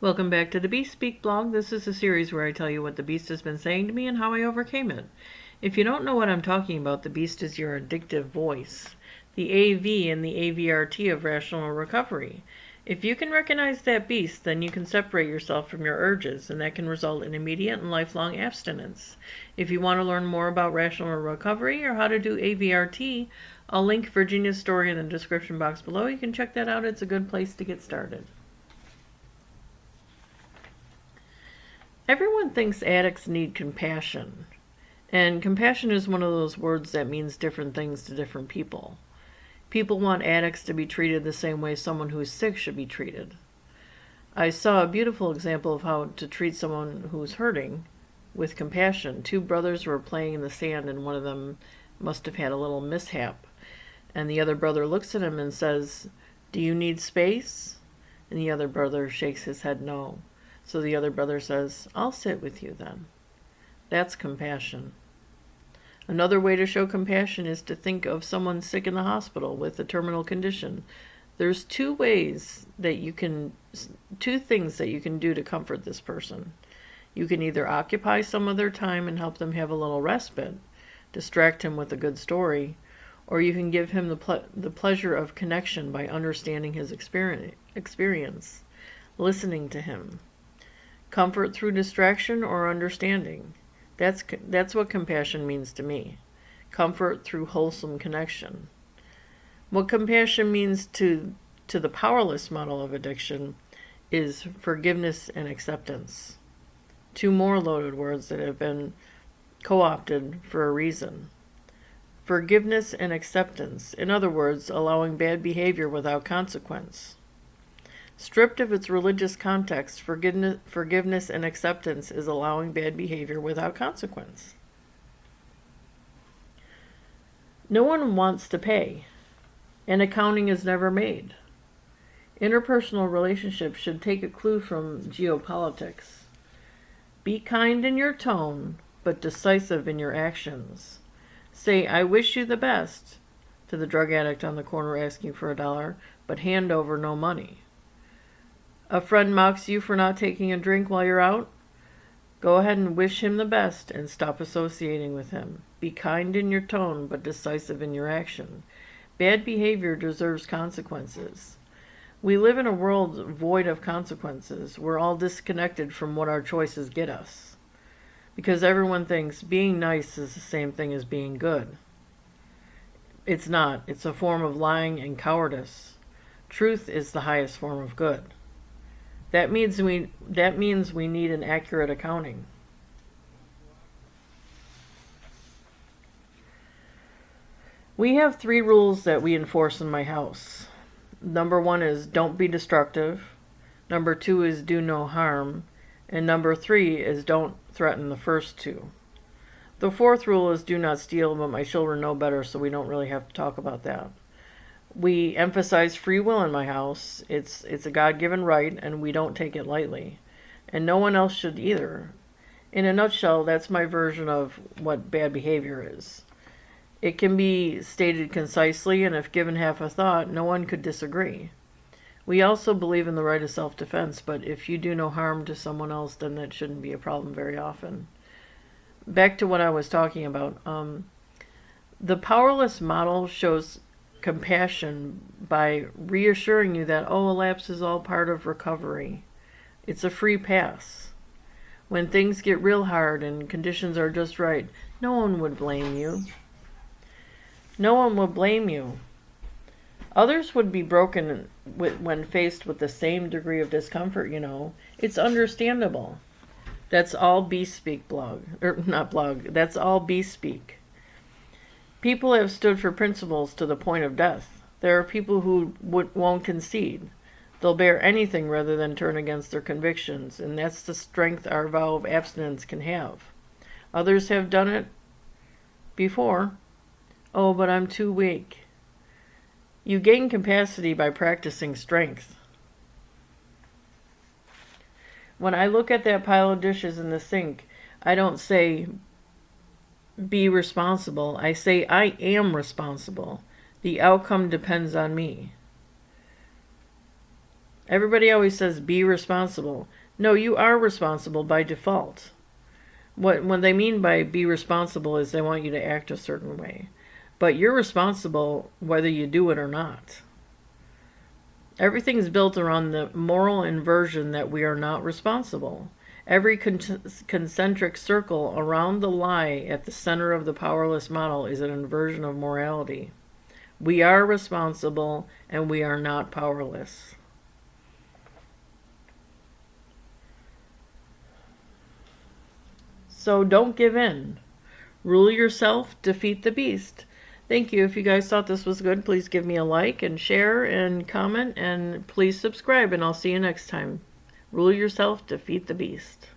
Welcome back to the Beast Speak blog. This is a series where I tell you what the Beast has been saying to me and how I overcame it. If you don't know what I'm talking about, the Beast is your addictive voice, the AV and the AVRT of rational recovery. If you can recognize that beast, then you can separate yourself from your urges, and that can result in immediate and lifelong abstinence. If you want to learn more about rational recovery or how to do AVRT, I'll link Virginia's story in the description box below. You can check that out. It's a good place to get started. Everyone thinks addicts need compassion, and compassion is one of those words that means different things to different people. People want addicts to be treated the same way someone who's sick should be treated. I saw a beautiful example of how to treat someone who's hurting with compassion. Two brothers were playing in the sand, and one of them must have had a little mishap. And the other brother looks at him and says, "Do you need space?" And the other brother shakes his head no. So the other brother says, "I'll sit with you then." That's compassion. Another way to show compassion is to think of someone sick in the hospital with a terminal condition. There's two things that you can do to comfort this person. You can either occupy some of their time and help them have a little respite, distract him with a good story, or you can give him the pleasure of connection by understanding his experience, listening to him. Comfort through distraction or understanding. That's what compassion means to me. Comfort through wholesome connection. What compassion means to the powerless model of addiction is forgiveness and acceptance. Two more loaded words that have been co-opted for a reason. Forgiveness and acceptance. In other words, allowing bad behavior without consequence. Stripped of its religious context, forgiveness and acceptance is allowing bad behavior without consequence. No one wants to pay, and accounting is never made. Interpersonal relationships should take a clue from geopolitics. Be kind in your tone, but decisive in your actions. Say, "I wish you the best," to the drug addict on the corner asking for $1, but hand over no money. A friend mocks you for not taking a drink while you're out? Go ahead and wish him the best and stop associating with him. Be kind in your tone, but decisive in your action. Bad behavior deserves consequences. We live in a world void of consequences. We're all disconnected from what our choices get us. Because everyone thinks being nice is the same thing as being good. It's not. It's a form of lying and cowardice. Truth is the highest form of good. That means we need an accurate accounting. We have 3 rules that we enforce in my house. Number 1 is don't be destructive. Number 2 is do no harm. And number 3 is don't threaten the first 2. The 4th rule is do not steal, but my children know better, so we don't really have to talk about that. We emphasize free will in my house. It's a God-given right, and we don't take it lightly. And no one else should either. In a nutshell, that's my version of what bad behavior is. It can be stated concisely, and if given half a thought, no one could disagree. We also believe in the right of self-defense, but if you do no harm to someone else, then that shouldn't be a problem very often. Back to what I was talking about. The powerless model shows compassion by reassuring you that, a lapse is all part of recovery. It's a free pass. When things get real hard and conditions are just right, no one would blame you. No one would blame you. Others would be broken when faced with the same degree of discomfort, It's understandable. That's all Beast Speak blog. Not blog. That's all Beast Speak. People have stood for principles to the point of death. There are people who won't concede. They'll bear anything rather than turn against their convictions, and that's the strength our vow of abstinence can have. Others have done it before. "Oh, but I'm too weak." You gain capacity by practicing strength. When I look at that pile of dishes in the sink, I don't say, "Be responsible." I say, "I am responsible. The outcome depends on me." Everybody always says be responsible. No, you are responsible by default. What they mean by be responsible is they want you to act a certain way. But you're responsible whether you do it or not. Everything's built around the moral inversion that we are not responsible. Every concentric circle around the lie at the center of the powerless model is an inversion of morality. We are responsible and we are not powerless. So don't give in. Rule yourself, defeat the beast. Thank you. If you guys thought this was good, please give me a like and share and comment, and please subscribe, and I'll see you next time. Rule yourself, defeat the beast.